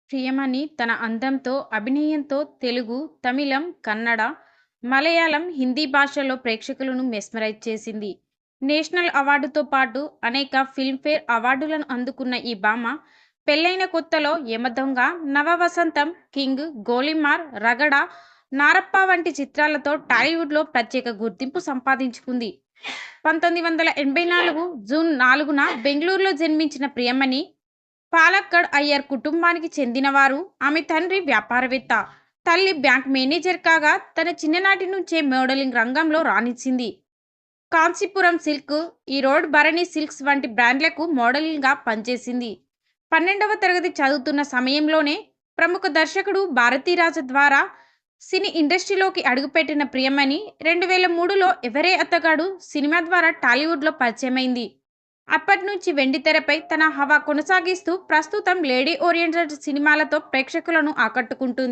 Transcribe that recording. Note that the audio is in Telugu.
ప్రియమణి తన అందంతో, అభినయంతో తెలుగు, తమిళం, కన్నడ, మలయాళం, హిందీ భాషల్లో ప్రేక్షకులను మెస్మరైజ్ చేసింది. నేషనల్ అవార్డుతో పాటు అనేక ఫిల్మ్‌ఫేర్ అవార్డులను అందుకున్న ఈ భామ పెళ్లైన కొత్తలో 'యమదొంగ', 'నవవసంతం', 'కింగ్', 'గోలీమార్', 'రగడ', 'నారప్ప' వంటి చిత్రాలతో టాలీవుడ్‌లో ప్రత్యేక గుర్తింపు సంపాదించుకుంది. 1984 జూన్ 4న బెంగుళూరులో జన్మించిన ప్రియమణి పాలక్కడ్ అయ్యర్ కుటుంబానికి చెందినవారు. ఆమె తండ్రి వ్యాపారవేత్త, తల్లి బ్యాంక్ మేనేజర్ కాగా తన చిన్ననాటి నుంచే మోడలింగ్ రంగంలో రాణించింది. కాంచీపురం సిల్క్, ఈరోడ్ భరణి సిల్క్స్ వంటి బ్రాండ్లకు మోడల్గా పనిచేసింది. 12వ తరగతి చదువుతున్న సమయంలోనే ప్రముఖ దర్శకుడు భారతీరాజా ద్వారా సినీ ఇండస్ట్రీలోకి అడుగుపెట్టిన ప్రియమణి 2003లో 'ఎవరే అతగాడు' సినిమా ద్వారా టాలీవుడ్లో పరిచయమైంది. అప్పటి నుంచి వెండితెరపై తన హవా కొనసాగిస్తూ ప్రస్తుతం లేడీ ఓరియెంటెడ్ సినిమాలతో ప్రేక్షకులను ఆకట్టుకుంటుంది.